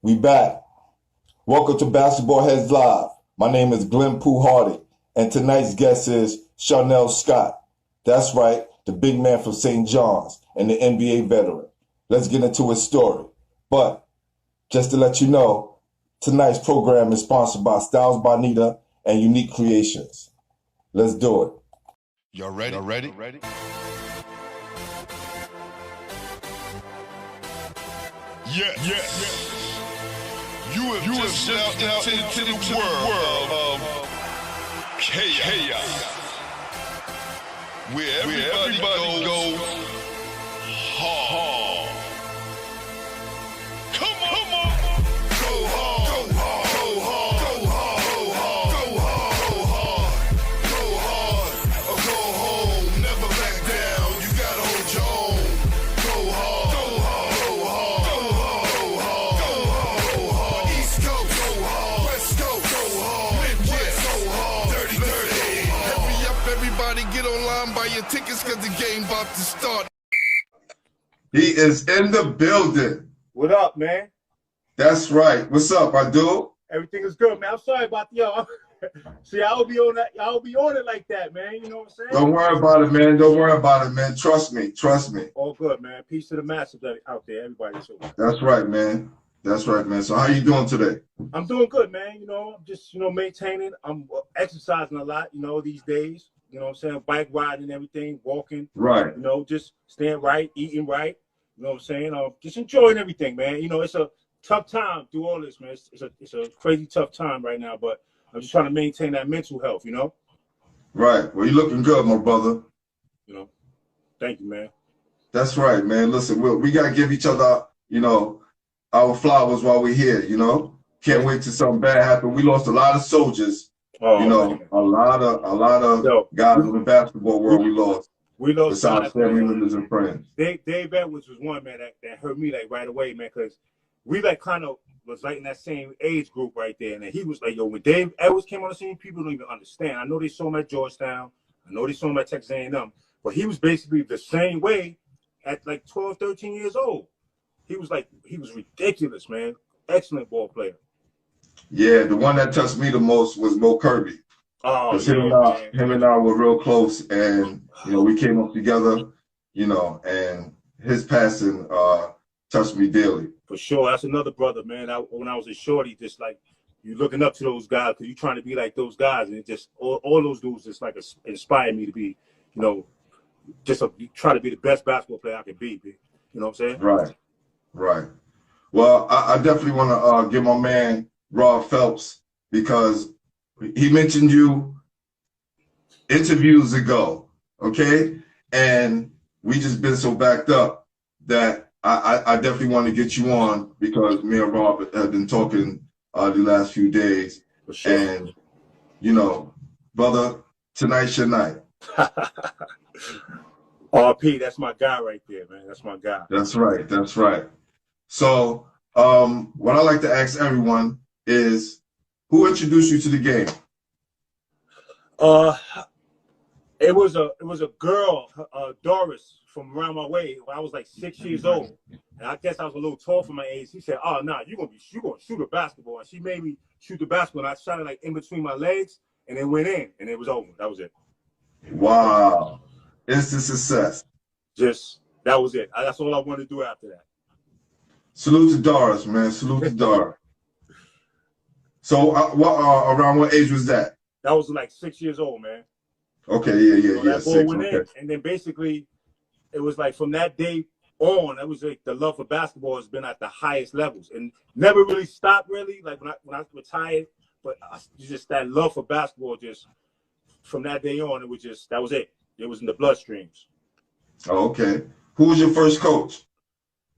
We back. Welcome to Basketball Heads Live. My name is Glenn Pooh Hardy, and tonight's guest is Shawnelle Scott. That's right, the big man from St. John's and the NBA veteran. Let's get into his story. But just to let you know, tonight's program is sponsored by Styles Bonita and Unique Creations. Let's do it. Y'all ready? Yeah. You have just stepped out into the world of chaos. Where everybody goes hard. Come on. Go hard. Go hard. Go hard. Go hard. Go hard. Or go home. Never back down. You gotta hold your own. Go hard. Go hard. Go hard. Go hard. East Coast. Go hard. West Coast. Go hard. Midwest. Go hard. Dirty. Hurry up, everybody. Get online. Buy your tickets because the game about to start. He is in the building. What up, man? That's right. What's up, I do? Everything is good, man. I'm sorry about y'all. See, I'll be on that. I'll be on it like that, man. You know what I'm saying? Don't worry about it, man. Don't worry about it, man. Trust me. All good, man. Peace to the masses out there, everybody. So, That's right, man. So how you doing today? I'm doing good, man. I'm just, maintaining. I'm exercising a lot, these days. You know what I'm saying? Bike riding and everything, walking. Right. Just staying right, eating right. You know what I'm saying? Just enjoying everything, man. It's a tough time through all this, man. It's a crazy tough time right now, but I'm just trying to maintain that mental health, Right. Well, you're looking good, my brother. Thank you, man. That's right, man. Listen, we got to give each other, our flowers while we're here, Can't wait till something bad happen. We lost a lot of soldiers, Man. a lot of guys in the basketball world we lost. Besides family members and friends. Dave Edwards was one, man, that hurt me, right away, man, because we, kind of was, in that same age group right there. And he was like, yo, when Dave Edwards came on the scene, people don't even understand. I know they saw him at Georgetown. I know they saw him at Texas A&M. But he was basically the same way at, 12, 13 years old. He was ridiculous, man. Excellent ball player. Yeah, the one that touched me the most was Mo Kirby. Oh, him and I were real close, and we came up together, and his passing touched me daily. For sure, that's another brother, man. When I was a shorty, just you looking up to those guys because you're trying to be like those guys, and it just all those dudes just inspired me to be, try to be the best basketball player I can be. You know what I'm saying? Right. Well, I definitely want to give my man Rob Phelps, because he mentioned you interviews ago, okay? And we just been so backed up that I definitely want to get you on, because me and Rob have been talking the last few days. For sure. And, brother, tonight's your night. RP, that's my guy right there, man. That's my guy. That's right. So what I like to ask everyone is, who introduced you to the game? It was a girl, Doris, from around my way when I was 6 years old, and I guess I was a little tall for my age. She said, "Oh, nah, you're gonna shoot a basketball," and she made me shoot the basketball. And I shot it in between my legs, and it went in, and it was over. That was it. Wow, instant success. That was it. That's all I wanted to do after that. Salute to Doris, man. Salute to Doris. So, around what age was that? That was 6 years old, man. Okay, yeah. That ball went in, and then basically, it was from that day on. It was the love for basketball has been at the highest levels, and never really stopped. Really, when I retired, but just that love for basketball, just from that day on, it was that was it. It was in the bloodstreams. Oh, okay. Who was your first coach?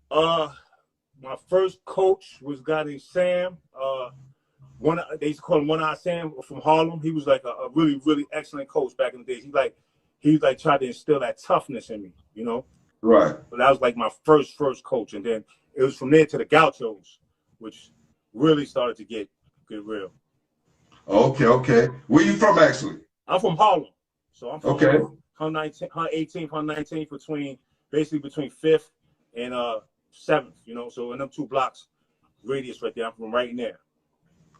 My first coach was a guy named Sam. They used to call him One Eye Sam from Harlem. He was a really, really excellent coach back in the days. He tried to instill that toughness in me, Right. But that was my first coach, and then it was from there to the Gauchos, which really started to get real. Okay. Where you from, actually? I'm from Harlem, so I'm from Okay. 18th, 19th, between 5th and 7th, so in them 2 blocks, radius right there. I'm from right in there.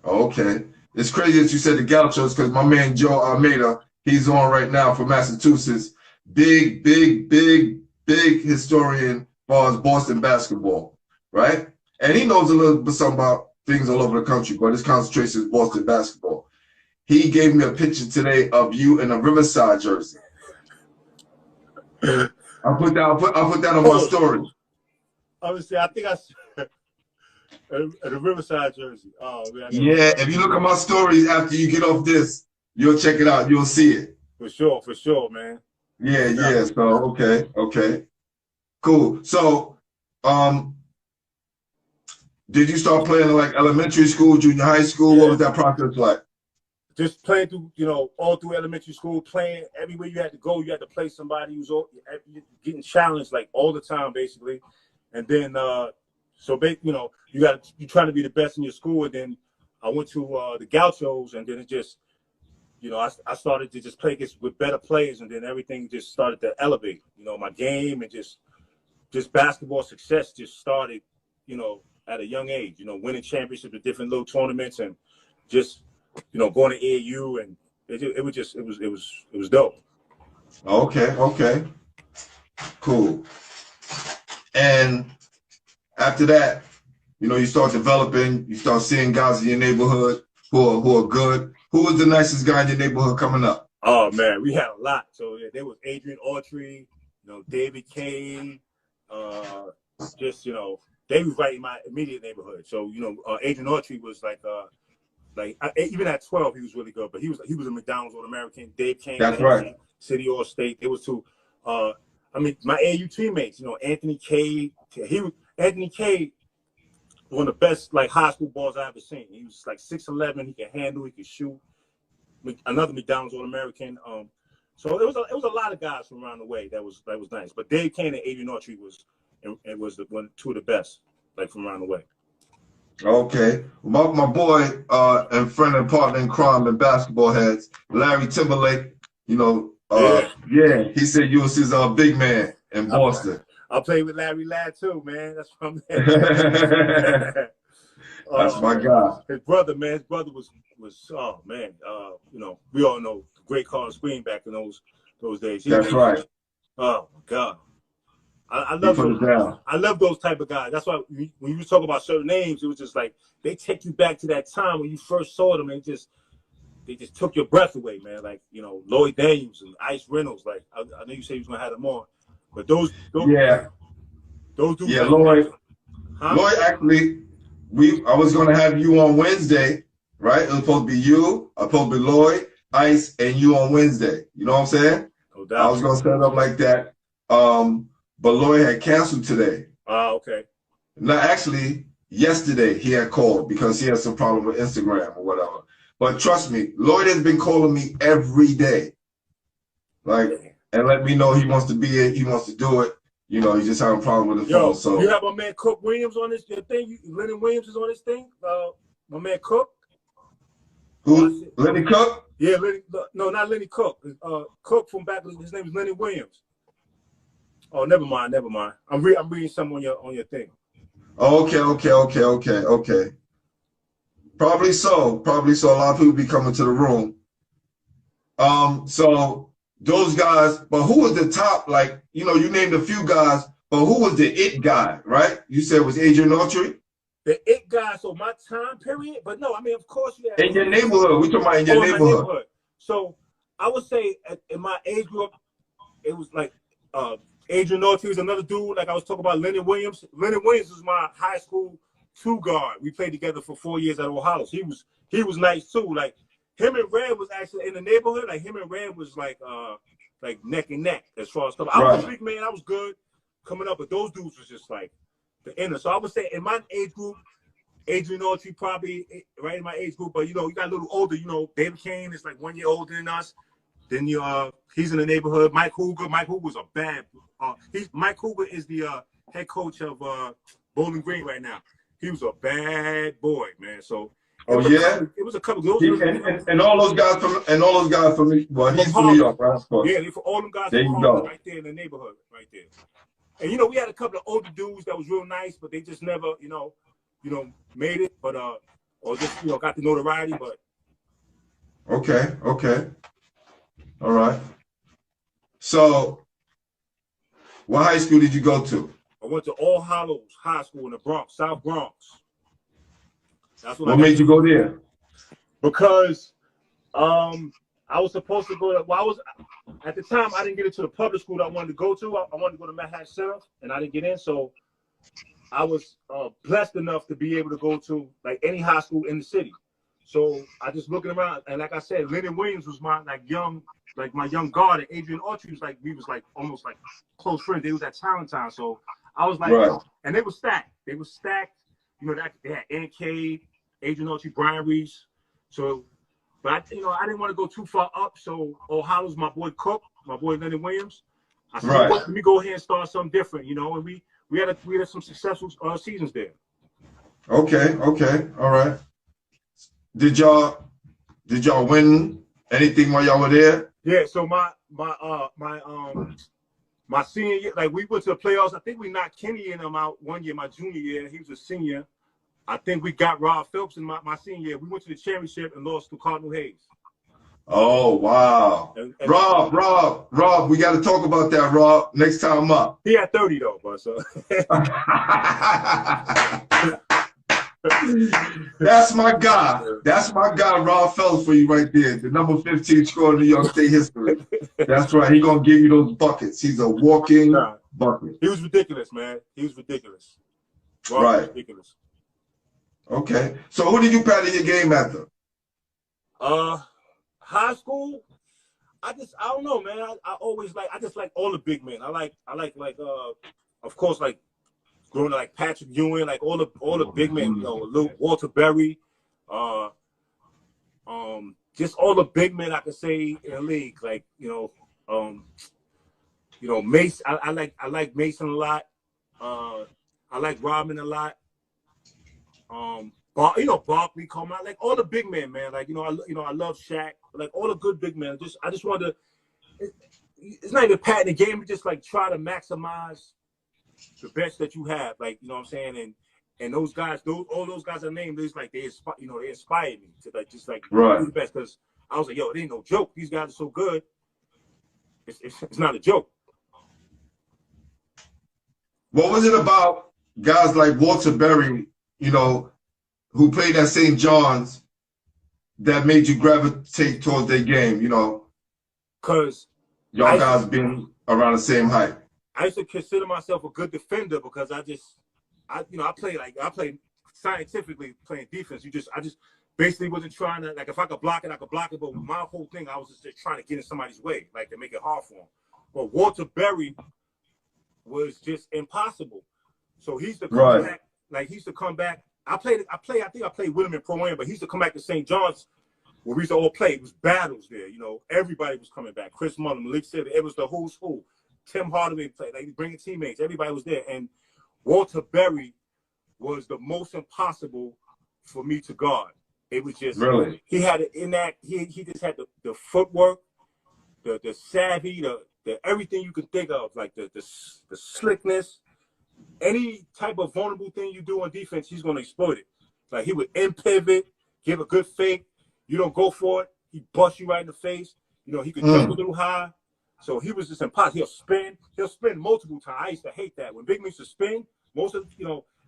Okay. It's crazy that you said the Gauchos because my man Joe Almeida, he's on right now from Massachusetts. Big historian as far as Boston basketball, right? And he knows a little bit something about things all over the country, but his concentration is Boston basketball. He gave me a picture today of you in a Riverside jersey. I put that on my story. Obviously, I think the Riverside jersey. Oh man. Yeah, if you look at my stories after you get off this, you'll check it out. You'll see it. For sure, man. Yeah. So okay. Cool. So did you start playing in like elementary school, junior high school? Yeah. What was that process like? Just playing through, all through elementary school, playing everywhere you had to go. You had to play somebody who's getting challenged like all the time, basically. And then, you're trying to be the best in your school. And then I went to the Gauchos, and then it just, I started to just play with better players, and then everything just started to elevate. My game and just basketball success just started, at a young age. Winning championships at different little tournaments and just. Going to AAU, and it was dope. Okay. Cool. And after that, you start developing, you start seeing guys in your neighborhood who are good. Who was the nicest guy in your neighborhood coming up? Oh man, we had a lot. So there was Adrian Autry, David Kane, they was right in my immediate neighborhood. So Adrian Autry was even at 12, he was really good. But he was a McDonald's All-American. Dave Kane, that's right. City All-State. It was two. My AAU teammates. Anthony K. Anthony K. One of the best high school balls I ever seen. He was 6'11". He could handle. He could shoot. Another McDonald's All-American. So it was a lot of guys from around the way that was nice. But Dave Kane and Adrian Autry was two of the best from around the way. Okay. My boy and friend and partner in crime and basketball heads, Larry Timberlake, he said you was his big man in Boston. I played with Larry Ladd too, man. That's from That's my guy. His brother was oh man. We all know Great Carl Screen back in those days. That's right. Oh my God. I love those type of guys. That's why when you talk about certain names, it was just they take you back to that time when you first saw them. And they just took your breath away, man. Lloyd Daniels and Ice Reynolds. I know you said you was gonna have them on, but those dudes. Yeah, Lloyd. Huh? Lloyd, actually, I was gonna have you on Wednesday, right? It was supposed to be you, supposed to be Lloyd, Ice, and you on Wednesday. You know what I'm saying? No doubt. I was gonna set it up like that. But Lloyd had canceled today. Oh, okay. No, actually, yesterday he had called because he had some problem with Instagram or whatever. But trust me, Lloyd has been calling me every day. And let me know he wants to be it, he wants to do it. He just having a problem with his phone. So you have my man Cook Williams on this thing? Lennon Williams is on this thing? My man Cook? Who? Lenny Cook? Yeah, no, not Lenny Cook. Cook from back, his name is Lennon Williams. Oh, never mind. I'm reading some on your thing. Okay. Probably so. A lot of people be coming to the room. So those guys, but who was the top? You named a few guys, but who was the it guy? Right? You said it was Adrian Autry. The it guy. So my time period, but no, of course you have in your neighborhood. We talking about in your neighborhood. So I would say in my age group, it was Adrian Autry was another dude. I was talking about Lennon Williams. Lennon Williams was my high school two guard. We played together for 4 years at Old Hallows. He was nice too. Him and Red was actually in the neighborhood. Him and Red was neck and neck as far as stuff. I was a big man. I was good coming up, but those dudes was just the inner. So I would say in my age group, Adrian Autry probably right in my age group. But you got a little older. David Kane is 1 year older than us. Then he's in the neighborhood. Mike Hooger. Mike Hooger's a bad. Mike Hooger is the head coach of Bowling Green right now. He was a bad boy, man. So it was a couple. And all those guys from well, he's from New York, right? Yeah, for all them guys from Harlem right there in the neighborhood, right there. And we had a couple of older dudes that was real nice, but they just never, made it, but or just got the notoriety. But Okay. All right. So, what high school did you go to? I went to All Hallows High School in the Bronx, South Bronx. That's What made you go there? Because I was supposed to go to. Well, at the time I didn't get into the public school that I wanted to go to. I wanted to go to Manhattan Center, and I didn't get in. So I was blessed enough to be able to go to like any high school in the city. So I just looking around, and like I said, Lennon Williams was my my young guard, and Adrian Autry was we was almost like close friends. They was at Talentine, so I was like, right. And they were stacked. They had NK, Adrian Autry, Brian Reese. So, but I didn't want to go too far up. So O'Hallows, my boy Cook, my boy Lennon Williams. I said, right. Let me go ahead and start something different, and we had some successful seasons there. Okay, all right. Did y'all win anything while y'all were there? Yeah. So my senior year, we went to the playoffs. I think we knocked Kenny and him out one year. My junior year, he was a senior. I think we got Rob Phelps in my senior year. We went to the championship and lost to Cardinal Hayes. Oh, wow. And Rob, we got to talk about that, Rob, next time up. He had 30, though, but so. That's my guy. That's my guy, Rob Phelps, for you right there. The number 15 scorer in New York State history. That's right. He's going to give you those buckets. He's a walking bucket. He was ridiculous, man. He was ridiculous. Rob right. Was ridiculous. Okay. So who did you pattern your game after? High school, I don't know, man. I just like all the big men. I like of course, like growing up, like Patrick Ewing, like all the big men, Luke, Walter Berry, just all the big men I could say in the league, like Mason. I like Mason a lot. I like Rodman a lot. Barkley, Coleman, like all the big men, man. Like I love Shaq. Like all the good big men. I just want to. It's not even patting the game. But just like try to maximize the best that you have. Like what I'm saying, and those guys, all those guys I named, they inspired me to right. do the best. Because I was like, it ain't no joke. These guys are so good. It's not a joke. What was it about guys like Walter Berry, who played at St. John's, that made you gravitate towards their game, Because y'all guys been around the same height. I used to consider myself a good defender because I played scientifically playing defense. I just basically wasn't trying to, if I could block it, I could block it. But my whole thing, I was just trying to get in somebody's way, to make it hard for him. But Walter Berry was just impossible. So he used to come back. He used to come back. I think I played with him in Pro-Am, but he used to come back to St. John's where we used to all play. It was battles there, Everybody was coming back. Chris Mullin, Malik City, it was the who's who. Tim Hardaway played, bringing teammates. Everybody was there. And Walter Berry was the most impossible for me to guard. It was just, really? He had it in that, he just had the footwork, the savvy, the everything you could think of, like the slickness. Any type of vulnerable thing you do on defense, he's going to exploit it. Like he would pivot, give a good fake. You don't go for it, he busts you right in the face. He could jump a little high. So he was just impossible. He'll spin multiple times. I used to hate that. When big men used to spin, most of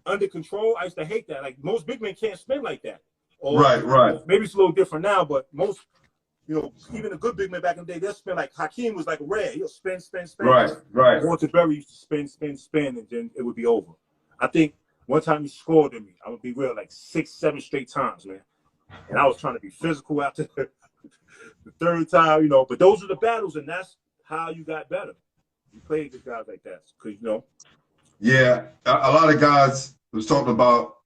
under control, I used to hate that. Like most big men can't spin like that. Or, right. Maybe it's a little different now, but most, even a good big man back in the day, they'll spin like Hakeem was like a red. He'll spin. Right. Walter Berry used to spin, and then it would be over. I think one time he scored on me. I'm gonna be real, like 6-7 straight times, man. And I was trying to be physical after the third time, But those are the battles, and that's how you got better. You played with guys like that, because Yeah, a lot of guys was talking about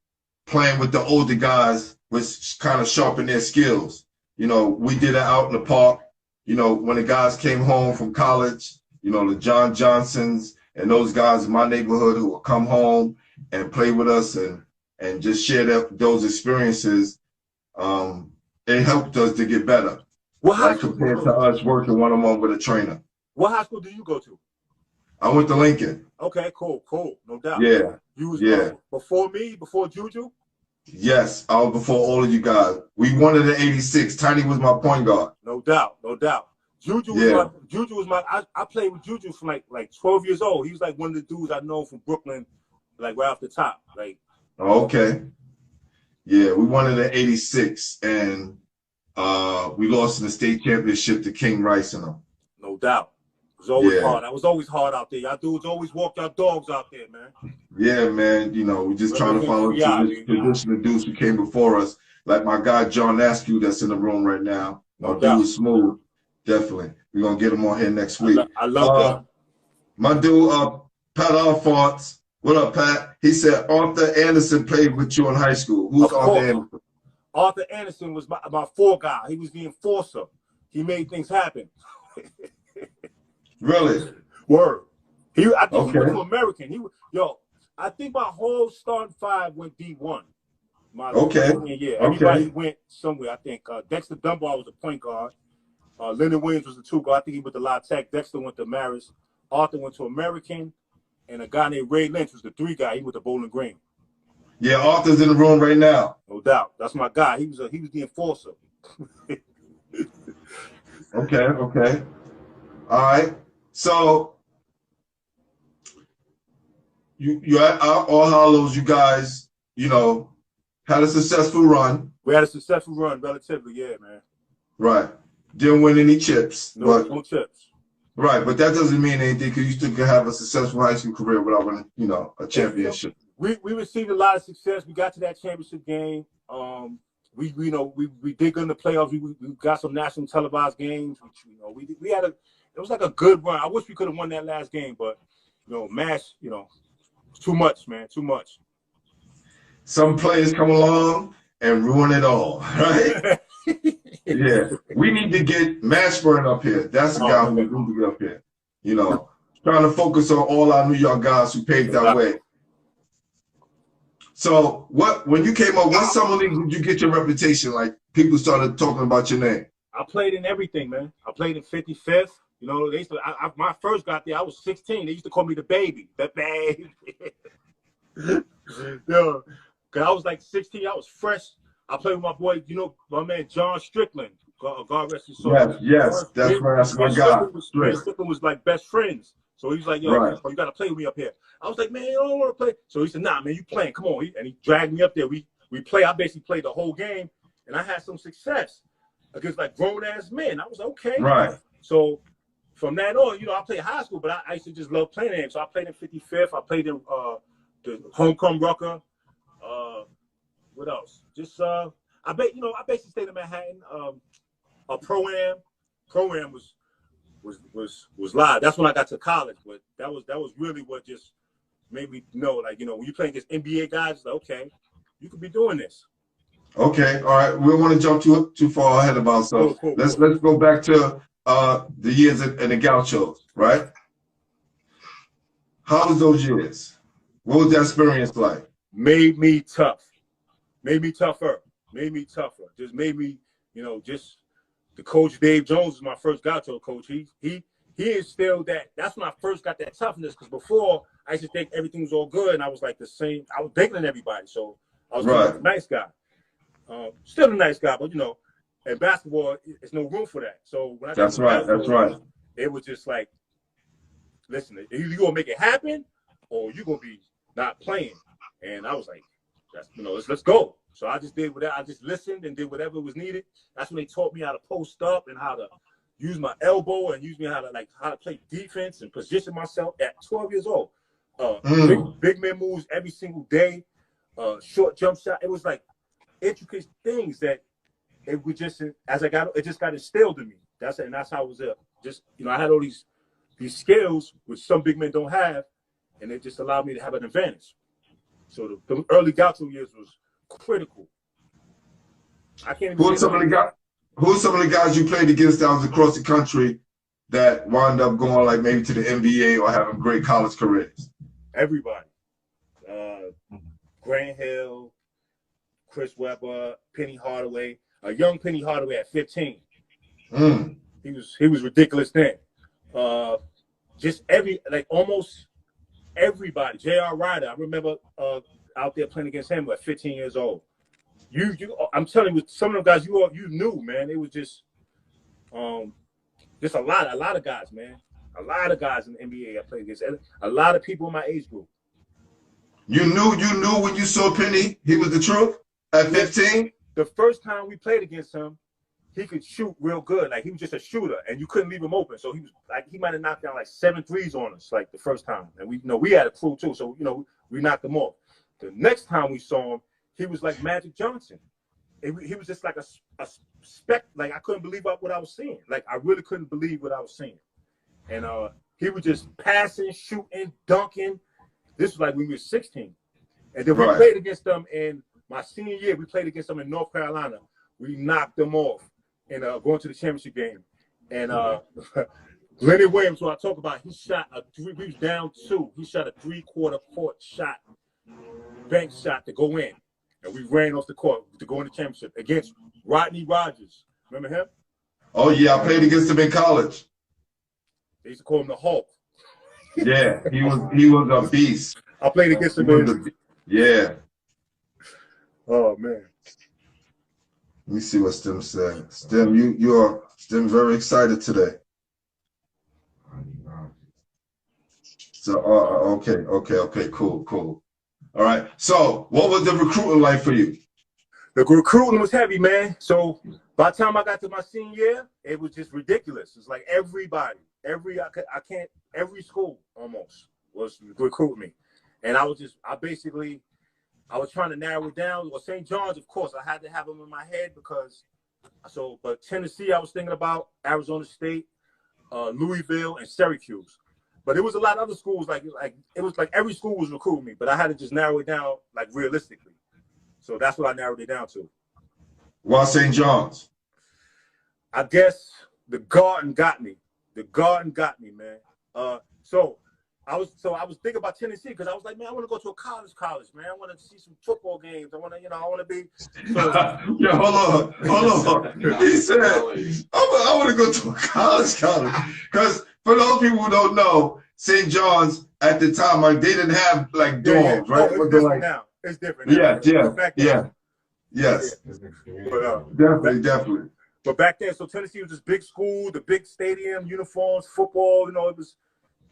playing with the older guys, which kind of sharpen their skills. We did it out in the park. When the guys came home from college, the John Johnsons and those guys in my neighborhood who would come home and play with us and just share those experiences. It helped us to get better. What high school compared to us working one-on-one with a trainer. What high school do you go to? I went to Lincoln. Okay, cool, no doubt. Yeah, You was yeah. before me, before Juju. Yes, I was before all of you guys. We won it in '86. Tiny was my point guard. No doubt, no doubt. Juju was my. I played with Juju from like 12 years old. He was like one of the dudes I know from Brooklyn, like right off the top. Like, Okay. Yeah, we won it in '86, and we lost in the state championship to King Rice and them. no doubt. It was always hard. I was always hard out there. Y'all dudes always walk y'all dogs out there, man. Yeah, man. You know, we're just trying to follow tradition of dudes who came before us, like my guy John Askew that's in the room right now. My dude is smooth. Definitely. We're going to get him on here next week. I love that. My dude, Pat Alphonse. What up, Pat? He said Arthur Anderson played with you in high school. Who's Arthur Anderson? Arthur Anderson was my floor guy. He was the enforcer. He made things happen. Really? Word. I think he went to American. I think my whole starting five went D1. Everybody went somewhere. I think Dexter Dunbar was the point guard. Leonard Williams was the two guard. I think he went to La Tech. Dexter went to Marist. Arthur went to American. And a guy named Ray Lynch was the 3 guy. He went to Bowling Green. Yeah, Arthur's in the room right now. No doubt. That's my guy. He was the enforcer. Okay. All right. So you at All Hallows, you guys, had a successful run. We had a successful run, relatively, yeah, man. Right. Didn't win any chips. No chips. Right, but that doesn't mean anything because you still can have a successful high school career without winning, a championship. We received a lot of success. We got to that championship game. We did good in the playoffs. We got some national televised games. Which, we had it was like a good run. I wish we could have won that last game, but MASH, too much, man, too much. Some players come along and ruin it all, right? Yeah, we need to get Mashburn up here. That's the guy who needs to get up here. Trying to focus on all our New York guys who paved that way. So, when you came up, what summer league did you get your reputation? Like people started talking about your name. I played in everything, man. I played in 55th. They used to. My first got there, I was 16. They used to call me the baby. The baby. Yo, cause I was like 16. I was fresh. I played with my boy, my man John Strickland. God rest his soul. Yes, that's my guy. Strickland was like best friends. So he was like, yo, you got to play with me up here. I was like, man, I don't want to play. So he said, nah, man, you playing. Come on. And he dragged me up there. We play. I basically played the whole game, and I had some success against like grown-ass men. I was okay. Right. So from that on, I played high school, but I used to just love playing them. So I played in 55th. I played in the Homecoming Rucker. What else? Just I basically stayed in Manhattan. A Pro-Am was live. That's when I got to college, but that was really what just made me know, like, when you playing against NBA guys, it's like, okay, you could be doing this. Okay, all right. We don't want to jump too far ahead of ourselves. Cool. Let's go back to the years in the Gauchos, right? How was those years? What was that experience like? Made me tough. Made me tougher. Just made me, just the coach Dave Jones was my first Gaucho coach. He instilled that. That's when I first got that toughness, because before I used to think everything was all good and I was like the same. I was bigger than everybody, so I was a nice guy. Still a nice guy, but in basketball, there's no room for that. So when I that's right. It was just like, listen, either you gonna make it happen or you gonna be not playing. And I was like, let's go. So I just did whatever. I just listened and did whatever was needed. That's when they taught me how to post up and how to use my elbow and use me how to play defense and position myself at 12 years old. Big man moves every single day. Short jump shot. It was like intricate things that it would just it just got instilled in me. That's how it was. Just I had all these skills which some big men don't have, and it just allowed me to have an advantage. So the early Gaucho years was critical. I can't even. Who are some of the guys you played against that was across the country that wound up going like maybe to the NBA or having great college careers? Everybody. Grant Hill, Chris Webber, Penny Hardaway. A young Penny Hardaway at 15. He was ridiculous then. just almost everybody. J.R. Ryder, I remember out there playing against him at 15 years old. I'm telling you, some of the guys you knew, man. It was just a lot of guys, man. A lot of guys in the NBA I played against. A lot of people in my age group. You knew when you saw Penny, he was the truth at 15? The first time we played against him, he could shoot real good. Like, he was just a shooter, and you couldn't leave him open. So he might have knocked down like 7 threes on us, like the first time. And we had a crew too, so we knocked him off. The next time we saw him, he was like Magic Johnson. He was just like a spec. Like, I couldn't believe what I was seeing. Like, I really couldn't believe what I was seeing. And he was just passing, shooting, dunking. This was like when we were 16. And then we played against them in my senior year. We played against them in North Carolina. We knocked them off and going to the championship game. And Lenny Williams, who I talk about, he shot we was down 2. He shot a 3/4 court shot, bank shot to go in. And we ran off the court to go in the championship against Rodney Rogers. Remember him? Oh, yeah, I played against him in college. They used to call him the Hulk. Yeah, he was a beast. I played against him. Yeah. Oh, man. Let me see what Stem said. Stem, you are very excited today. So, okay, cool. All right. So, what was the recruiting like for you? The recruiting was heavy, man. So, by the time I got to my senior year, it was just ridiculous. It's like everybody, every school almost was recruiting me, and I was trying to narrow it down. Well, St. John's, of course, I had to have them in my head but Tennessee, I was thinking about Arizona State, Louisville, and Syracuse. But it was a lot of other schools. Like it was like every school was recruiting me, but I had to just narrow it down like realistically. So that's what I narrowed it down to. Why St. John's? I guess the Garden got me. The Garden got me, man. So I was thinking about Tennessee because I was like, man, I want to go to a college, man. I want to see some football games. I want to be. So, yeah, hold on. He said, I want to go to a college. Because for those people who don't know, St. John's at the time, like, they didn't have like dorms, right? Oh, it's different now. It's different now. Yes. But, definitely. But back then, so Tennessee was this big school, the big stadium, uniforms, football. It was.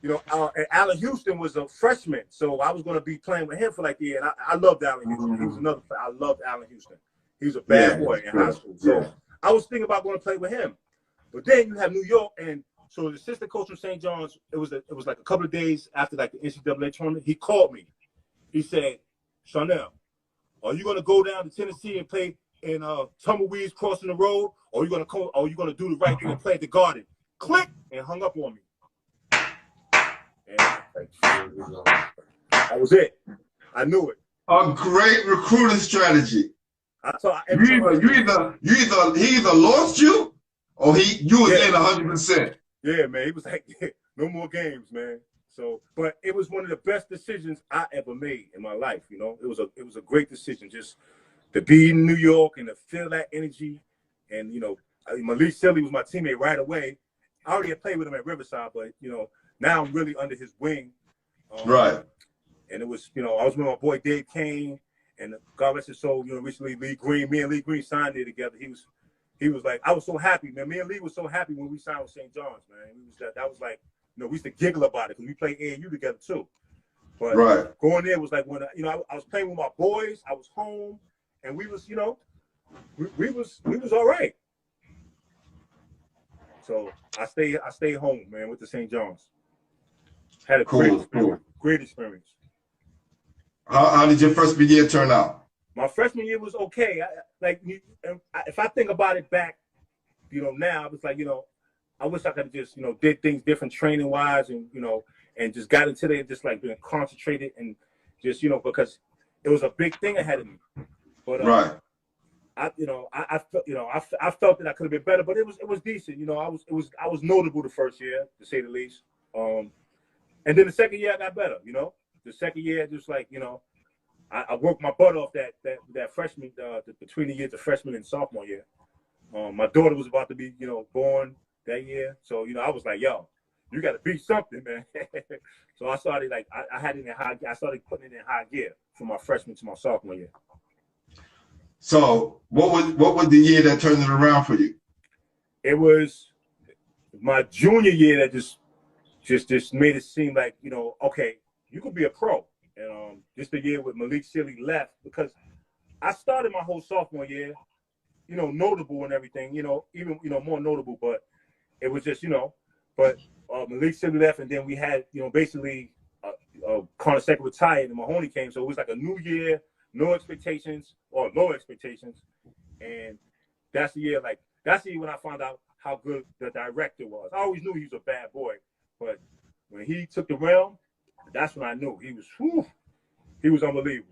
And Allen Houston was a freshman, so I was going to be playing with him for like a year. And I loved Allen Houston. He was another. I loved Allen Houston. He was a bad boy in high school. So I was thinking about going to play with him. But then you have New York, and so the assistant coach from St. John's. It was like a couple of days after like the NCAA tournament. He called me. He said, "Shawnelle, are you going to go down to Tennessee and play in tumbleweeds crossing the road, or are you going to do the right thing and play at the Garden?" Click, and hung up on me. And that was it. I knew it. A great recruiting strategy. He either lost you or you was in 100%. Yeah, man. He was like, no more games, man. So, but it was one of the best decisions I ever made in my life. It was a great decision just to be in New York and to feel that energy. And Malik Silly was my teammate right away. I already had played with him at Riverside, but now I'm really under his wing. Right. And it was, I was with my boy Dave Kane, and God rest his soul, recently me and Lee Green signed there together. He was like, I was so happy, man. Me and Lee was so happy when we signed with St. John's, man. That was like, we used to giggle about it because we played AAU together too. But going there was like when, I was playing with my boys, I was home, and we was, we was all right. So I stayed home, man, with the St. John's. Had a great experience. How did your freshman year turn out? My freshman year was okay. If I think about it back, now, it's like, I wish I could have just, did things different training wise and, and just got into there, just like being concentrated and just, because it was a big thing ahead of me. But I felt that I could have been better, but it was decent. I was notable the first year, to say the least. And then the second year I got better. The second year, just like I worked my butt off that freshman between the years of freshman and sophomore year. My daughter was about to be born that year, so I was like, yo, you got to beat something, man. So I started like I had it in high. I started putting it in high gear from my freshman to my sophomore year. So what was the year that turned it around for you? It was my junior year that just made it seem like, you know, okay, you could be a pro. And just the year with Malik Sealy left, because I started my whole sophomore year, you know, notable and everything, you know, even, you know, more notable, but it was just, you know, but Malik Sealy left, and then we had, you know, basically Connor Second retired and Mahoney came. So it was like a new year, no expectations or low expectations. And that's the year when I found out how good the director was. I always knew he was a bad boy, but when he took the realm, that's when I knew he was unbelievable.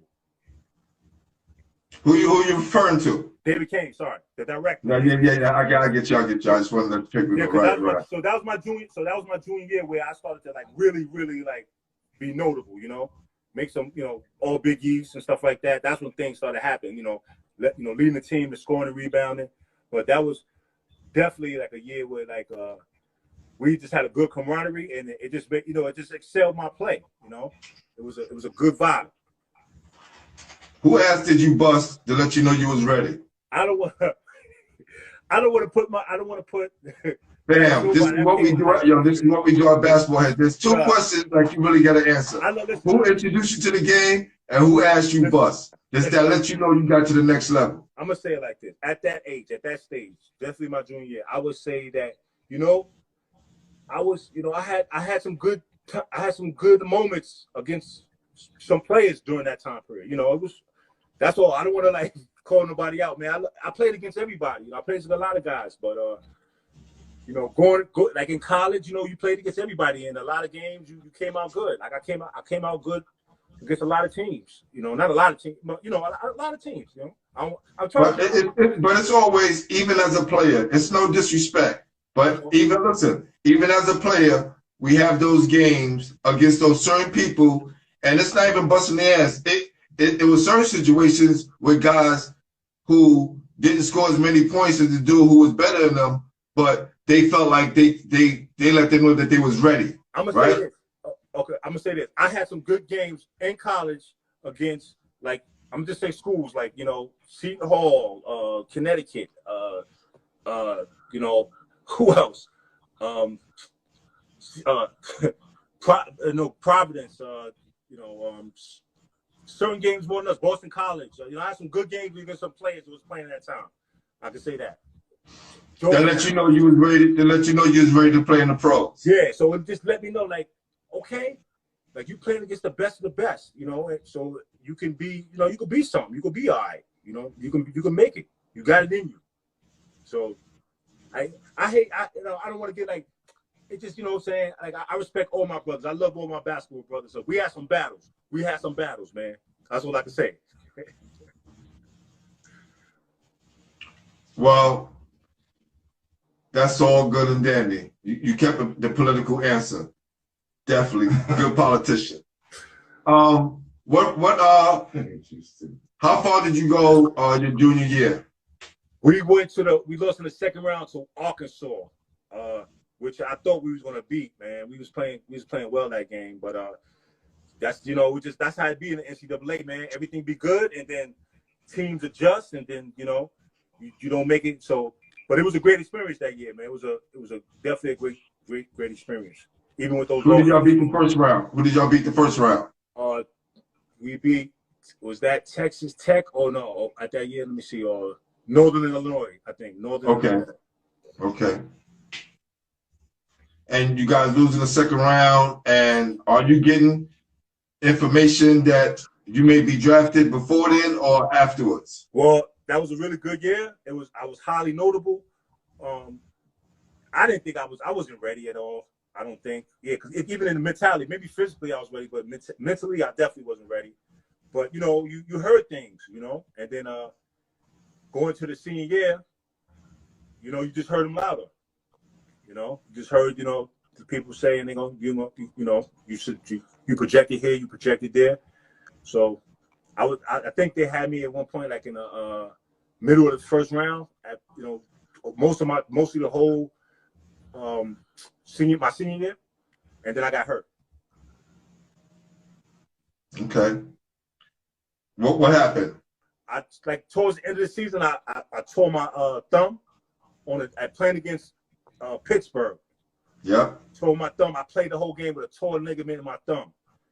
Who you referring to? David Kane, sorry, the director. Yeah. I get you. I just wanted to pick it up. Right. So that was my junior year where I started to like really like be notable, you know, make some, you know, all Big East and stuff like that. That's when things started happening, you know, leading the team to scoring and rebounding. But that was definitely like a year where like we just had a good camaraderie, and it just made, you know, it just excelled my play. You know, it was a good vibe. Who asked did you bust to let you know you was ready? I don't want to put. Bam! This is what we do. Yo, this is what we do. Our basketball heads. There's two questions like you really got to answer. Who introduced you to the game, and who asked you bust? Does that let you know you got to the next level? I'm gonna say it like this: at that age, at that stage, definitely my junior year, I would say that, you know, I had some good moments against some players during that time period. You know, that's all. I don't want to like call nobody out, man. I played against everybody. You know, I played against a lot of guys, but you know, going like in college, you know, you played against everybody in a lot of games. You came out good. Like I came out good against a lot of teams. You know, not a lot of teams, but you know, a lot of teams. You know, I'm trying. But it's always, even as a player, it's no disrespect. But even as a player, we have those games against those certain people, and it's not even busting their ass. It was certain situations with guys who didn't score as many points as the dude who was better than them, but they felt like they let them know that they was ready. I'm gonna say this. Okay, I'm gonna say this. I had some good games in college against, like, I'm gonna just say schools like, you know, Seton Hall, Connecticut, you know, who else? Providence, you know, certain games more than us. Boston College, you know, I had some good games against some players who was playing at that time. I can say that. That let you know you was ready. To let you know you was ready to play in the pros. Yeah, so it just let me know, like, okay, like you playing against the best of the best, you know, and so you can be, you know, you could be something. You could be all right, you know, you can make it. You got it in you. So I don't want to get like, it just, you know what I'm saying? Like I respect all my brothers. I love all my basketball brothers. So we had some battles. Man. That's all I can say. Well, that's all good and dandy. You kept the political answer. Definitely. Good politician. How far did you go your junior year? We lost in the second round to Arkansas, which I thought we was gonna beat, man. We was playing well that game, but that's, you know, that's how it be in the NCAA, man. Everything be good, and then teams adjust, and then, you know, you don't make it. So, but it was a great experience that year, man. It was definitely a great experience. Even with those. Who did y'all beat the first round? We beat, was that Texas Tech or no? At that year, let me see. Northern Illinois, I think. Illinois. Okay. And you guys lose in the second round, and are you getting information that you may be drafted before then or afterwards? Well, that was a really good year. I was highly notable. I didn't think I wasn't ready at all. I don't think. Yeah, because even in the mentality, maybe physically I was ready, but mentally I definitely wasn't ready. But, you know, you heard things, you know, and then going to the senior year, you know, you just heard them louder. You know, you just heard, you know, the people saying they're going to, you know, you projected here, you projected there. So I think they had me at one point like in the middle of the first round. At, you know, most of the whole my senior year. and then I got hurt. Okay. What happened? I like towards the end of the season, I tore my thumb at playing against Pittsburgh. Yep. Tore my thumb. I played the whole game with a torn ligament in my thumb,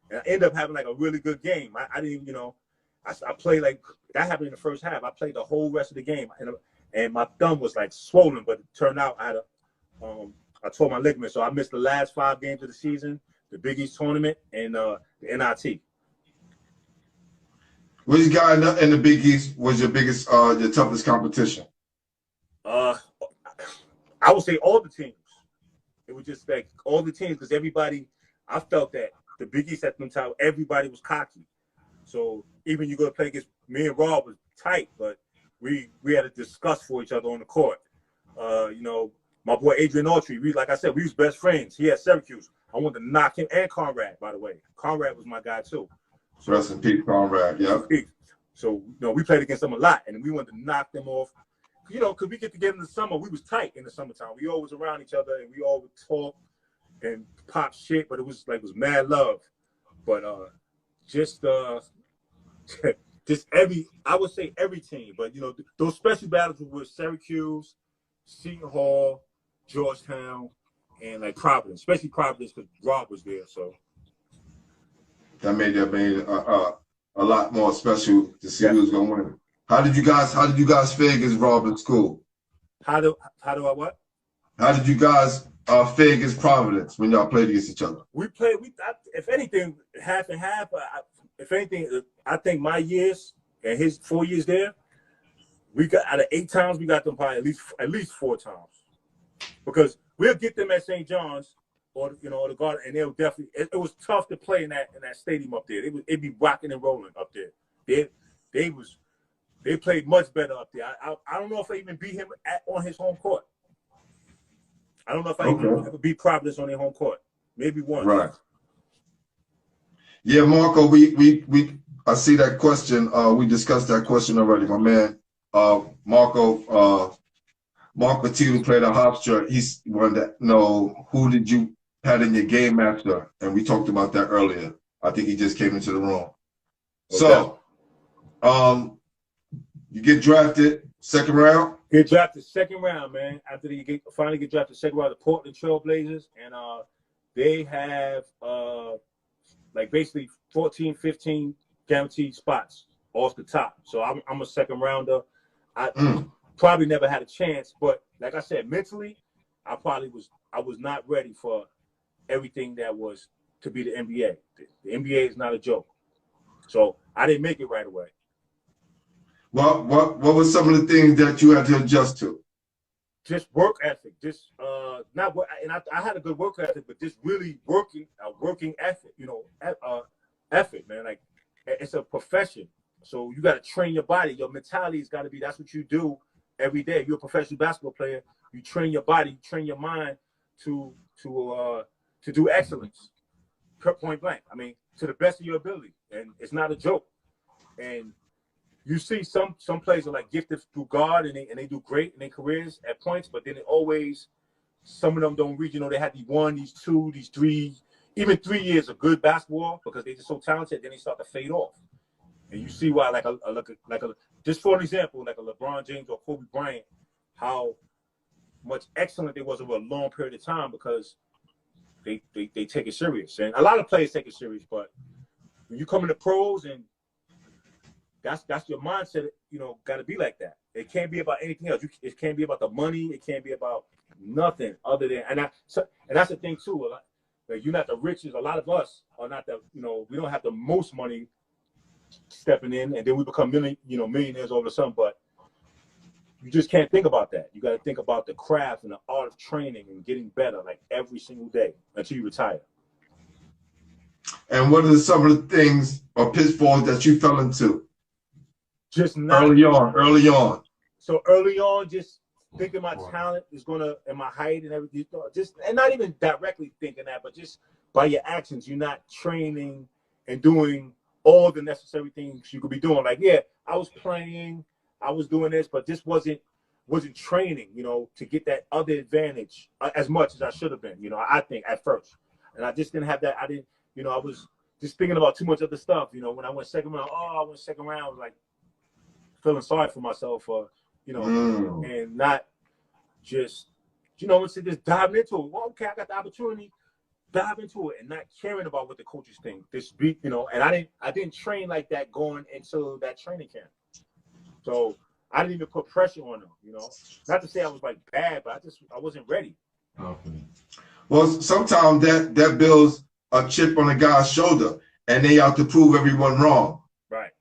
and I ended up having like a really good game. I didn't, I played like that happened in the first half. I played the whole rest of the game, and my thumb was like swollen, but it turned out I tore my ligament, so I missed the last 5 games of the season, the Big East tournament, and the NIT. Which guy in the Big East was your toughest competition? I would say all the teams. It was just like all the teams, because everybody, I felt that the Big East at the time, everybody was cocky. So even you go to play against me and Rob was tight, but we had to discuss for each other on the court. My boy Adrian Autry, like I said, we was best friends. He had Syracuse. I wanted to knock him, and Conrad, by the way. Conrad was my guy too. So, rest in peace, Conrad. Yeah. So we played against them a lot, and we wanted to knock them off. Because we get together in the summer, we was tight in the summertime. We always around each other, and we all would talk and pop shit, but it was mad love. But I would say every team, but those special battles were Syracuse, Seton Hall, Georgetown, and like Providence, especially Providence because Rob was there. So that made a lot more special to see who was gonna win. How did you guys fare against Rob in school? How do I what? How did you guys fare against Providence when y'all played against each other? If anything, half and half. If anything, I think my years and his 4 years there, we got out of 8 times, we got them probably at least 4 times, because we'll get them at St. John's or the Garden, and they'll definitely. It was tough to play in that stadium up there. It'd be rocking and rolling up there. They played much better up there. I don't know if I even beat him on his home court. I don't know if I even ever beat Providence on their home court. Maybe once. Right. Yeah, Marco, I see that question. We discussed that question already. My man, Marco T, who played at Hofstra, he's wanted to know who did you had in your game master, and we talked about that earlier. I think he just came into the room. Okay. So, you get drafted second round? Get drafted second round, man. After you finally get drafted second round, the Portland Trail Blazers, and they have like basically 14, 15 guaranteed spots off the top. So I'm a second rounder. I probably never had a chance, but like I said, mentally, I was not ready for everything that was to be the NBA. The NBA is not a joke. So I didn't make it right away. What were some of the things that you had to adjust to? Just work ethic. Just not what, and I had a good work ethic, but just really working ethic. Effort, man. Like it's a profession, so you got to train your body. Your mentality has got to be. That's what you do every day. You're a professional basketball player. You train your body, you train your mind to do excellence. Point blank. I mean, to the best of your ability, and it's not a joke. And you see some players are like gifted through God, and they do great in their careers at points, but then some of them don't reach. They had these 1, these 2, these 3, even 3 years of good basketball because they're just so talented. Then they start to fade off, and you see why, just for an example, like a LeBron James or Kobe Bryant, how much excellent they was over a long period of time because they take it serious. And a lot of players take it serious, but when you come into pros, and that's your mindset, got to be like that. It can't be about anything else. It can't be about the money. It can't be about nothing other than, and that's the thing too. Like you're not the richest. A lot of us are not the, we don't have the most money stepping in, and then we become millionaires all of a sudden. But you just can't think about that. You got to think about the craft and the art of training and getting better, like every single day until you retire. And what are some of the things or pitfalls that you fell into? Just not early on. So early on, just thinking my talent is and my height and everything, and not even directly thinking that, but just by your actions, you're not training and doing all the necessary things you could be doing. Like, yeah, I was playing, I was doing this, but this wasn't training, to get that other advantage as much as I should have been. I think at first And I just didn't have that. I didn't, you know, I was just thinking about too much other stuff. You know, when I went second round, I went second round, I was like feeling sorry for myself for, you know, and not just, you know, just diving into it. Well, okay, I got the opportunity, dive into it and not caring about what the coaches think. This beat, you know, and I didn't train like that going into that training camp. So I didn't even put pressure on them, you know. Not to say I was like bad, but I wasn't ready. Okay. Well, sometimes that builds a chip on a guy's shoulder, and they have to prove everyone wrong. Right.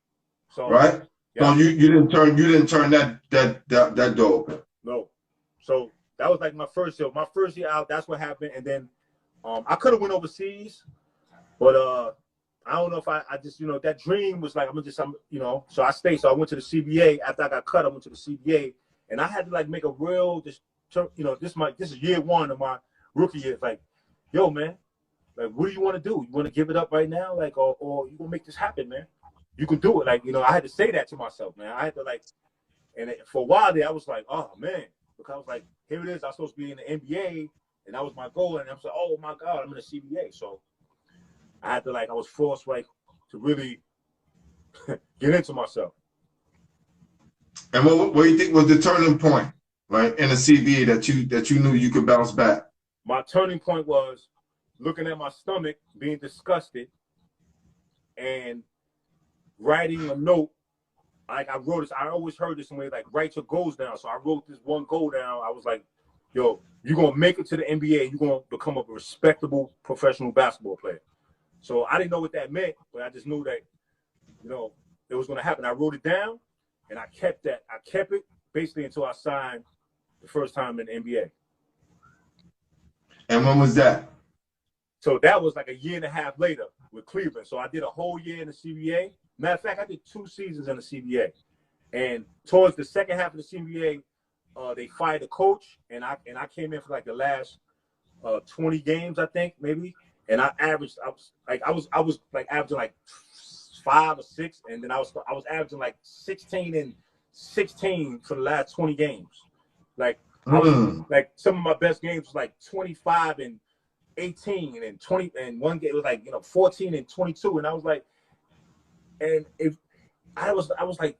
So right. Yeah. So you didn't turn that door open. No. So that was like my first year. My first year out, that's what happened, and then I could have went overseas, but I don't know if I just, you know, that dream was like, you know, so I stayed. So I went to the CBA. After I got cut, I went to the CBA, and I had to like make a real, you know, this is year one of my rookie year. It's like, yo, man, like, what do you want to do? You want to give it up right now? Like, or you gonna make this happen, man? You can do it. Like, you know, I had to say that to myself, man. I had to like, and for a while there, I was like, oh man, because I was like, here it is. I'm supposed to be in the NBA, and that was my goal. And I was like, oh my God, I'm in the CBA. So I had to like, I was forced like to really get into myself. And what do you think was the turning point, right, in the CBA that you knew you could bounce back? My turning point was looking at my stomach, being disgusted, and writing a note. Like I wrote this, I always heard this way, like write your goals down. So I wrote this one goal down. I was like, yo, you're gonna make it to the NBA, you're gonna become a respectable professional basketball player. So I didn't know what that meant, but I just knew that, you know, it was gonna happen. I wrote it down and I kept that. I kept it basically until I signed the first time in the NBA. And when was that? So that was like a year and a half later with Cleveland. So I did a whole year in the CBA. Matter of fact, I did 2 seasons in the CBA. And towards the second half of the CBA, they fired the coach, and I came in for like the last 20 games, I think, maybe. And I averaged, I was averaging like 5 or 6, and then I was averaging like 16 and 16 for the last 20 games. Like I was like, some of my best games was like 25 and 18 and 20, and one game was like, you know, 14 and 22, and I was like, and if I was looking,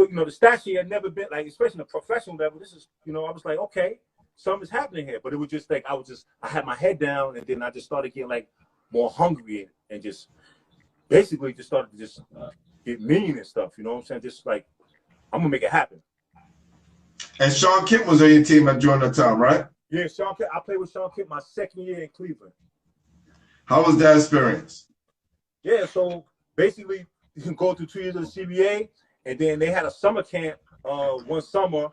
you know, the stat sheet had never been like, especially on a professional level. This is, you know, I was like, okay, something's happening here. But it was just like I had my head down, and then I just started getting like more hungry and just basically just started to just get mean and stuff. You know what I'm saying? Just like, I'm gonna make it happen. And Sean Kemp was on your team during that time, right? Yeah, Sean Kemp. I played with Sean Kemp my second year in Cleveland. How was that experience? Yeah, so basically you can go through 2 years of the CBA, and then they had a summer camp one summer.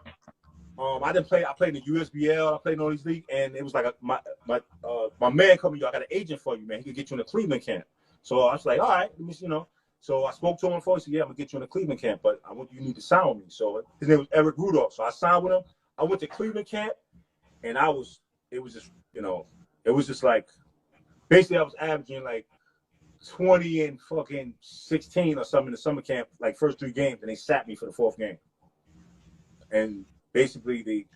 I didn't play. I played in the USBL. I played in all these leagues, and it was like my man coming. I got an agent for you, man. He could get you in a Cleveland camp. So I was like, all right, let me, you know. So I spoke to him for. He said, yeah, I'm gonna get you in a Cleveland camp, but you need to sign with me. So his name was Eric Rudolph. So I signed with him. I went to Cleveland camp, and it was just, you know, it was just like, basically I was averaging like 20 and fucking 16 or something in the summer camp, like first 3 games, and they sat me for the 4th game. And basically, they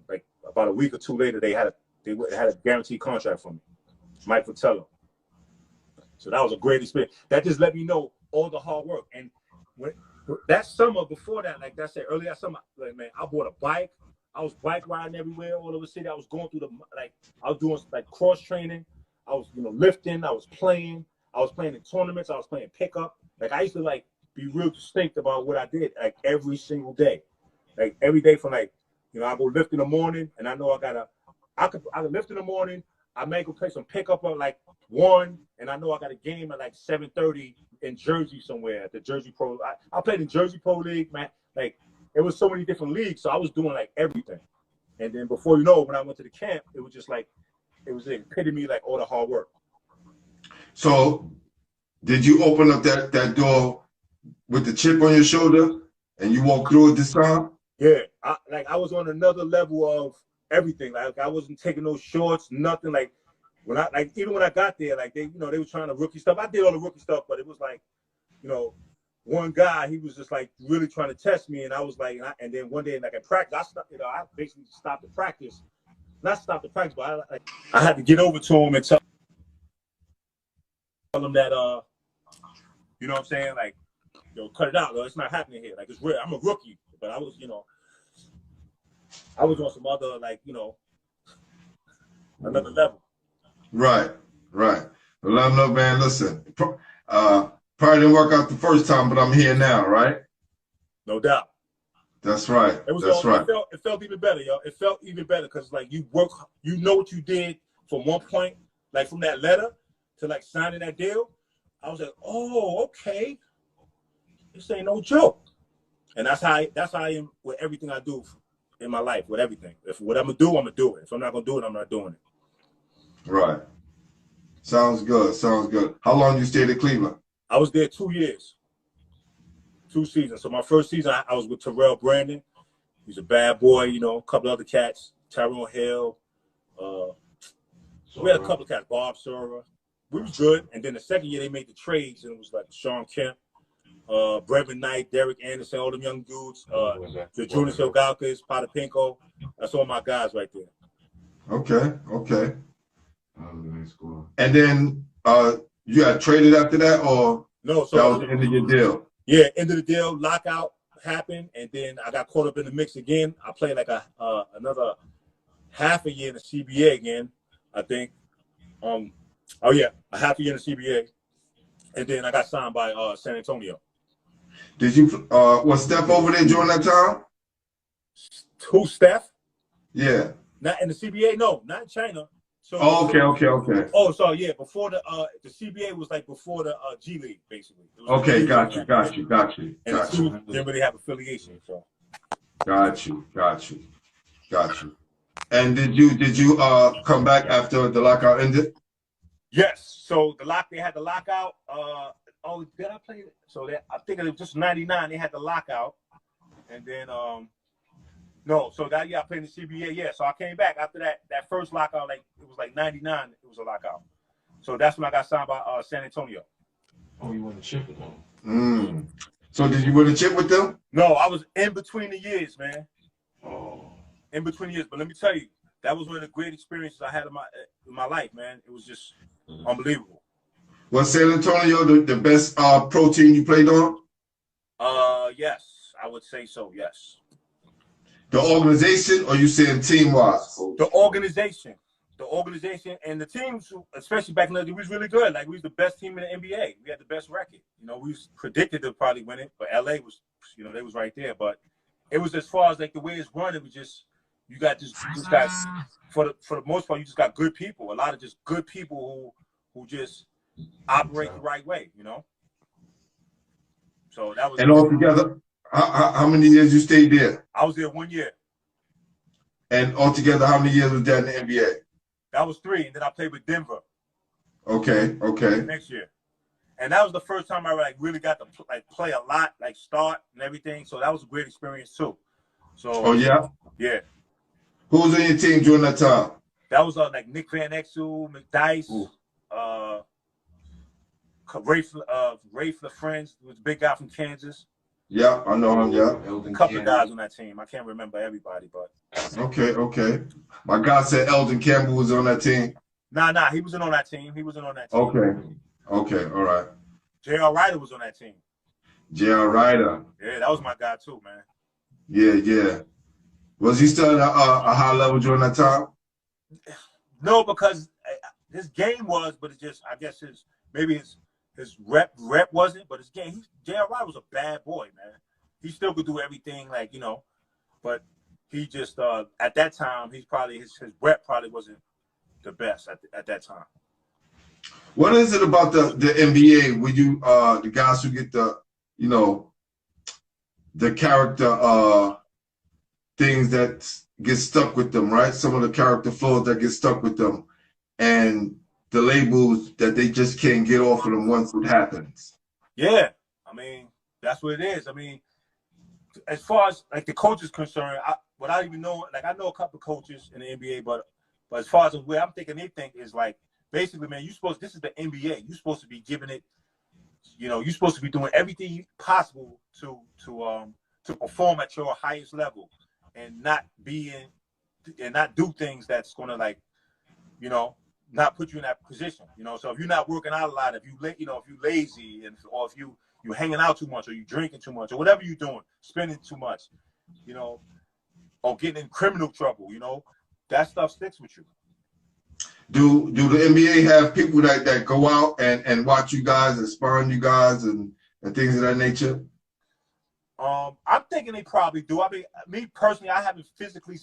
like about a week or 2 later, they had a guaranteed contract for me, Mike Fratello. So that was a great experience. That just let me know all the hard work. And when that summer, before that, like I said earlier, that summer, like, man, I bought a bike. I was bike riding everywhere, all over the city. I was going through I was doing like cross training. I was, you know, lifting. I was playing in tournaments. I was playing pickup. Like, I used to like be real distinct about what I did, like every single day. Like every day from like, you know, I go lift in the morning, and I know I could lift in the morning. I may go play some pickup at like 1, and I know I got a game at like 7:30 in Jersey somewhere at the Jersey Pro. I played in Jersey Pro League, man. Like, it was so many different leagues, so I was doing like everything. And then before you know, when I went to the camp, it was just like, it was the epitome, like all the hard work. So did you open up that door with the chip on your shoulder, and you walked through it this time? Yeah, I was on another level of everything. Like, I wasn't taking no shorts, nothing. Like, even when I got there, like, they, you know, they were trying to rookie stuff. I did all the rookie stuff, but it was like, you know, one guy, he was just like really trying to test me, and I was like, and then one day, like at practice, I basically stopped the practice. Not stopped the practice, but I had to get over to him and tell them that you know what I'm saying, like, yo, cut it out, though. It's not happening here. Like, it's real. I'm a rookie, but I was, you know, I was on some other, like, you know, another level. Right. Well, let them know, man. Listen, probably didn't work out the first time, but I'm here now, right? No doubt. That's right. It was That's right. It felt even better, yo. It felt even better because, like, you work, you know what you did from one point, like from that letter to like signing that deal. I was like, oh, okay, this ain't no joke. And that's how I am with everything I do in my life, with everything. If what I'm gonna do, I'm gonna do it. If I'm not gonna do it, I'm not doing it. Right. Sounds good. How long you stayed in Cleveland? I was there 2 years, 2 seasons. So my first season, I was with Terrell Brandon. He's a bad boy, you know, a couple other cats, Tyrone Hill. We had a couple of cats, Bob Sura. We was good. And then the second year, they made the trades, and it was like Sean Kemp, Brevin Knight, Derek Anderson, all them young dudes, the Jonas Hilgalkas, Potapinko. That's all my guys right there. Okay. And then you got traded after that, or no? So that was the end of your deal? Yeah, end of the deal. Lockout happened, and then I got caught up in the mix again. I played like another half a year in the CBA again, I think. A half a year in the CBA, and then I got signed by San Antonio. Did you was Steph over there during that time? Who, Steph? Yeah. Not in the CBA, no, not in China. So, okay. Oh, so yeah, before the CBA was like before the G League, basically. Okay, got you. And the teams didn't really have affiliation, so. Got you. And did you come back after the lockout ended? Yes. So they had the lockout. Did I play it? So I think it was just 99. They had the lockout, and then no. So that year I played in the CBA. Yeah. So I came back after that first lockout. Like it was like 99. It was a lockout. So that's when I got signed by San Antonio. Oh, you won the chip with them? So did you win a chip with them? No, I was in between the years, man. Oh. In between the years, but let me tell you, that was one of the great experiences I had in my life, man. It was just unbelievable. Was San Antonio the best pro team you played on? Yes, I would say so. Yes. The organization, or you saying team-wise? The organization, and the teams, especially back in the day, was really good. Like we was the best team in the NBA. We had the best record. You know, we was predicted to probably win it, but LA was, you know, they was right there. But it was as far as like the way it's run. It was just you just got for the most part, you just got good people. A lot of just good people who just operate the right way, you know. So that was. And altogether, how many years you stayed there? I was there 1 year. And altogether, how many years was that in the NBA? That was 3, and then I played with Denver. Okay. Next year, and that was the first time I like really got to play a lot, like start and everything. So that was a great experience too. So. Oh yeah. Yeah. Who was on your team during that time? That was like Nick Van Exel, McDice, Rafe LaFrance, who was a big guy from Kansas. Yeah, I know him. Yeah, a couple of guys on that team. I can't remember everybody, but okay. My guy said Eldon Campbell was on that team. Nah, he wasn't on that team. Okay, all right. J.R. Ryder was on that team. J.R. Ryder. Yeah, that was my guy too, man. Yeah. Was he still at a high level during that time? No, because his game was, but it's just, I guess his rep wasn't, but his game, J.R. Ryder was a bad boy, man. He still could do everything, like, you know, but he just, at that time, his rep probably wasn't the best at that time. What is it about the NBA when you, the guys who get the, you know, the character things that get stuck with them, right? Some of the character flaws that get stuck with them, and the labels that they just can't get off of them once it happens. Yeah, I mean, that's what it is. I mean, as far as like the coach is concerned, without even knowing, like I know a couple of coaches in the NBA, but as far as the way I'm thinking, they think is like basically, man, this is the NBA. You're supposed to be giving it, you know, you're supposed to be doing everything possible to perform at your highest level, and not do things that's gonna, like, you know, not put you in that position. So if you're not working out a lot, if you if you're lazy, or if you're hanging out too much, or you drinking too much, or whatever you're doing, spending too much, or getting in criminal trouble, that stuff sticks with you. Do the NBA have people that go out and watch you guys and spar on you guys and things of that nature? I'm thinking they probably do. I mean, me personally, I haven't physically,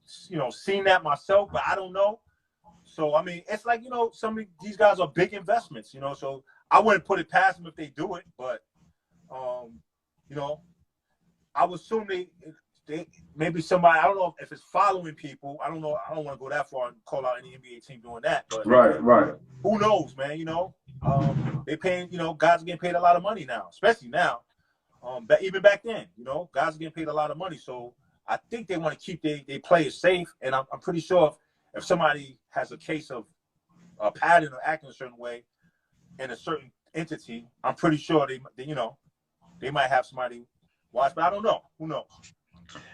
seen that myself, but I don't know. So, I mean, it's like, some of these guys are big investments, so I wouldn't put it past them if they do it, but, I would assume they maybe somebody, I don't know if it's following people. I don't know. I don't want to go that far and call out any NBA team doing that, but right. Who knows, man? They paying, guys are getting paid a lot of money now, especially now. But even back then, guys are getting paid a lot of money. So I think they want to keep their players safe. And I'm pretty sure if somebody has a case of a pattern or acting a certain way in a certain entity, I'm pretty sure they might have somebody watch. But I don't know. Who knows?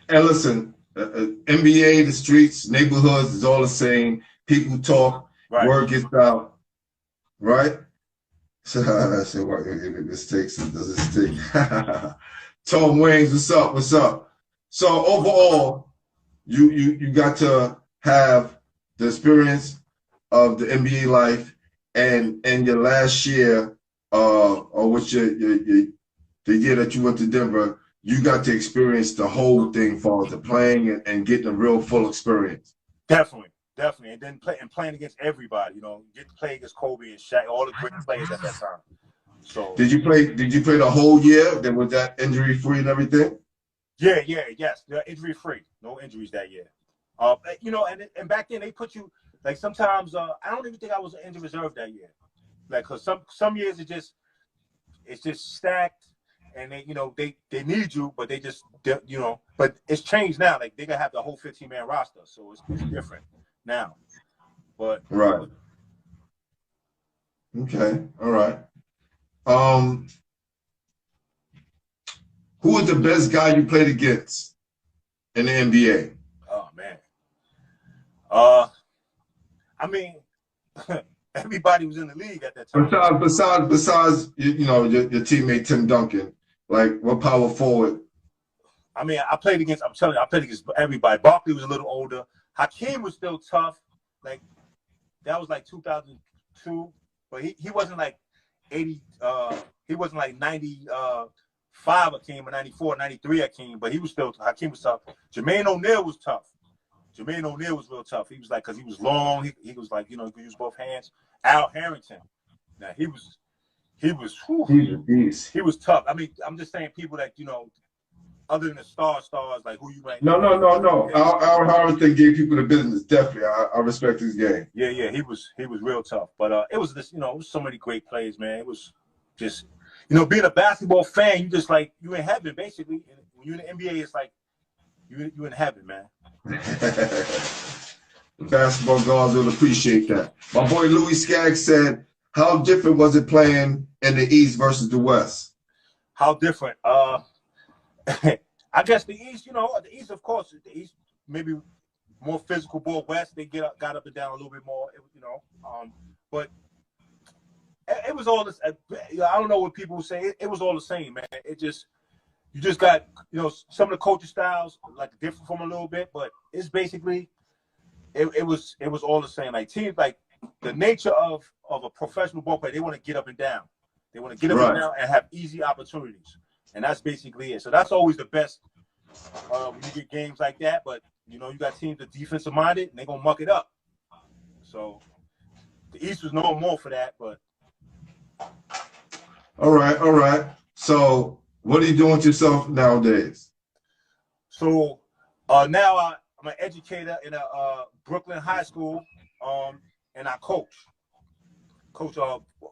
And listen, NBA, the streets, neighborhoods is all the same. People talk, right. Word gets out, right? So I said, what mistakes does this take? Tom Waynes, what's up? What's up? So overall, you got to have the experience of the NBA life, and your last year, or which the year that you went to Denver, you got to experience the whole thing, for the playing and getting a real full experience. Definitely. And then playing against everybody, get to play against Kobe and Shaq, all the great players at that time. So did you play the whole year? Then was that injury free and everything? Yes, they're injury free, no injuries that year. And back then they put you like sometimes I don't even think I was an injured reserve that year, like because some years it's just stacked. And they need you, but they just but it's changed now. Like they gotta have the whole 15-man roster, so it's different now. But right. Okay. All right. Who was the best guy you played against in the NBA? Oh man. I mean, everybody was in the league at that time. Besides your teammate Tim Duncan. Like, what power forward? I mean, I played against everybody. Barkley was a little older. Hakeem was still tough. Like, that was like 2002. But he wasn't like 80. He wasn't like 95 Hakeem or 94, 93 Hakeem. But Hakeem was tough. Jermaine O'Neal was tough. Jermaine O'Neal was real tough. He was like, because he was long. He was like, he could use both hands. Al Harrington. Now, he was He was tough. I mean, I'm just saying people that, other than the stars, like who you might. No. Al Harrington gave people the business. Definitely. I respect his game. Yeah. He was real tough. But it was this, it was so many great plays, man. It was just, being a basketball fan, you just like, you in heaven, basically. And when you're in the NBA, it's like, you in heaven, man. The basketball gods will appreciate that. My boy Louis Skaggs said, how different was it playing in the East versus the West? How different? I guess the East, the East, of course, the East maybe more physical ball. West, they got up and down a little bit more, but it was all this. I don't know what people say. It was all the same, man. You just got, some of the coaching styles like different from a little bit, but it's basically, it was all the same. Like teams, like the nature of a professional ball player, they want to get up and down. They want to get up and down and have easy opportunities. And that's basically it. So that's always the best when you get games like that. But, you got teams that defensive minded and they're going to muck it up. So the East was known more for that. But All right. So what are you doing with yourself nowadays? So now I'm an educator in a Brooklyn high school. And I coach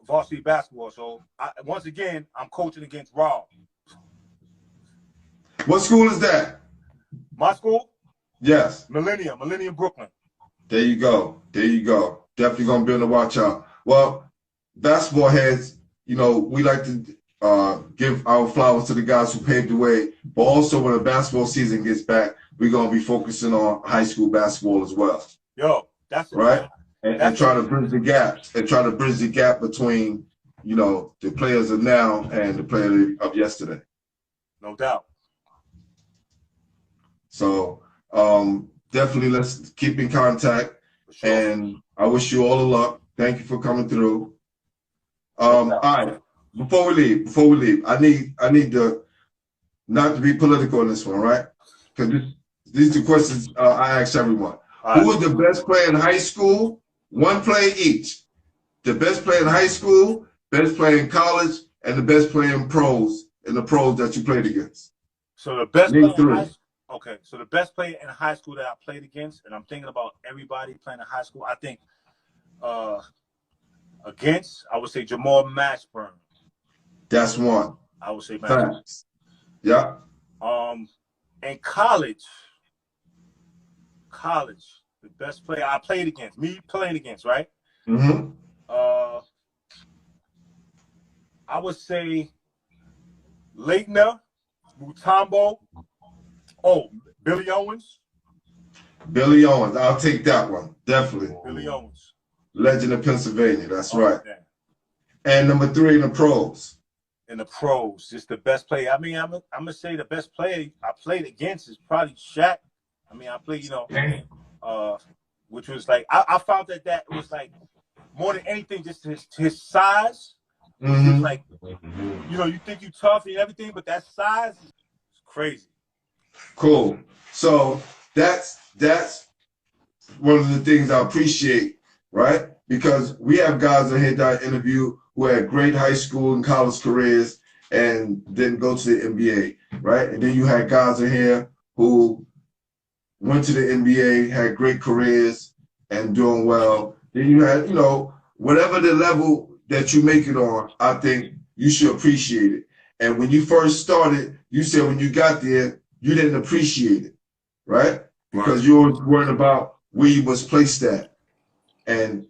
varsity basketball. So once again, I'm coaching against Rob. What school is that? My school? Yes. Millennium Brooklyn. There you go. Definitely gonna be on the watch out. Well, basketball heads, we like to give our flowers to the guys who paved the way. But also when the basketball season gets back, we're gonna be focusing on high school basketball as well. Yo, that's right. and try to bridge the gaps and try to bridge the gap between, you know, the players of now and the players of yesterday. No doubt. So definitely let's keep in contact. Sure. And I wish you all the luck. Thank you for coming through. All right. Before we leave, I need to not to be political in this one, right? Because these are the questions I ask everyone. Right. Who is the best player in high school? One player each. The best player in high school, best player in college, and the best player in the pros that you played against. So the best player three. in high school. Okay, so the best player in high school that I played against, and I'm thinking about everybody playing in high school. I think against, I would say Jamal Mashburn. That's one. I would say Mashburn. Facts. Yeah. In college, the best player I played against, right? Mm-hmm. I would say Leitner, Mutombo. Oh, Billy Owens. Billy Owens. I'll take that one. Definitely. Billy Owens. Legend of Pennsylvania. That's right. Man. And number 3 in the pros. In the pros, just the best player. I mean, I'm gonna say the best player I played against is probably Shaq. I mean, I played, which was like I found that was like more than anything, just his size. Mm-hmm. It's like, you think you tough and everything, but that size is crazy. Cool. So that's one of the things I appreciate, right? Because we have guys in here that I interview who had great high school and college careers and didn't go to the NBA, right? And then you had guys in here who went to the NBA, had great careers and doing well. Then you had, whatever the level that you make it on, I think you should appreciate it. And when you first started, you said when you got there, you didn't appreciate it, right? Because you were worried about where you was placed at. And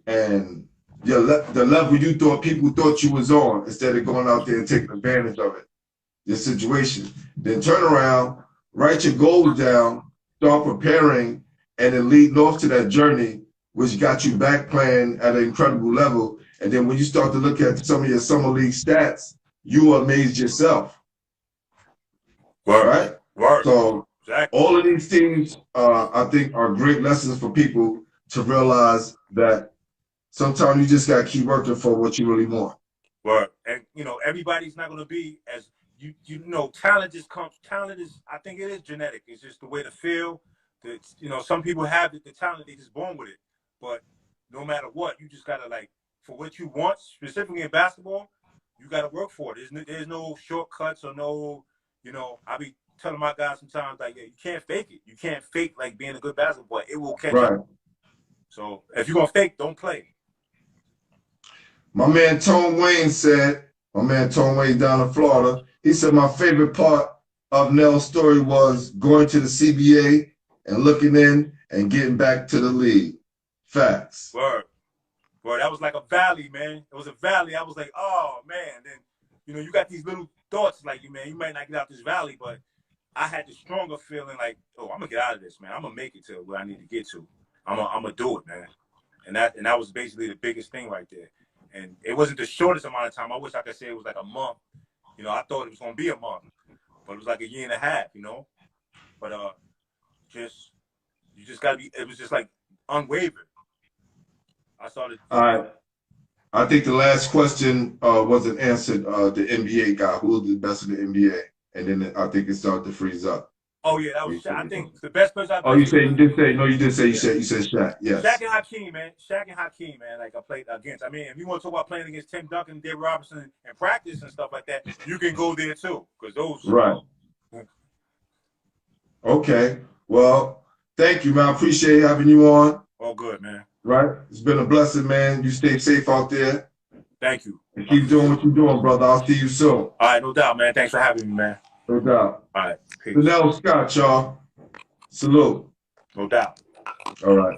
the level you thought people thought you was on, instead of going out there and taking advantage of it, your situation. Then turn around, write your goals down, start preparing, and then leading off to that journey, which got you back playing at an incredible level. And then when you start to look at some of your summer league stats, you will amaze yourself. Right? So exactly. All of these things, I think, are great lessons for people to realize that sometimes you just got to keep working for what you really want. Word. And, everybody's not going to be as, talent is, I think it is genetic. It's just the way to feel. Some people have the talent, they just born with it. But no matter what, you just got to, for what you want, specifically in basketball, you got to work for it. There's no shortcuts or no, I be telling my guys sometimes, you can't fake it. You can't fake, being a good basketball player. It will catch up. So if you're going to fake, don't play. My man Tone Wayne down in Florida, he said my favorite part of Nell's story was going to the CBA and looking in and getting back to the league. Facts. Word. That was like a valley, man. It was a valley. I was like, oh, man. Then, you got these little thoughts you might not get out this valley, but I had the stronger feeling oh, I'm going to get out of this, man. I'm going to make it to where I need to get to. I'm going to do it, man. And that was basically the biggest thing right there. And it wasn't the shortest amount of time. I wish I could say it was like a month. I thought it was going to be a month, but it was like a year and a half, But you just got to be, it was just unwavering. I started. All right. I think the last question wasn't answered. The NBA guy, who was the best in the NBA? And then I think it started to freeze up. Oh yeah, that was Shaq. I think the best person. You did say. You said Shaq. Yes. Shaq and Hakeem, man. I played against. I mean, if you want to talk about playing against Tim Duncan, David Robinson, and practice and stuff like that, you can go there too, because those. Right. Okay. Well, thank you, man. I appreciate having you on. All good, man. Right. It's been a blessing, man. You stay safe out there. Thank you. And keep doing what you're doing, brother. I'll see you soon. All right, no doubt, man. Thanks for having me, man. No doubt. All right. Peace. Shawnelle Scott, y'all. Salute. No doubt. All right.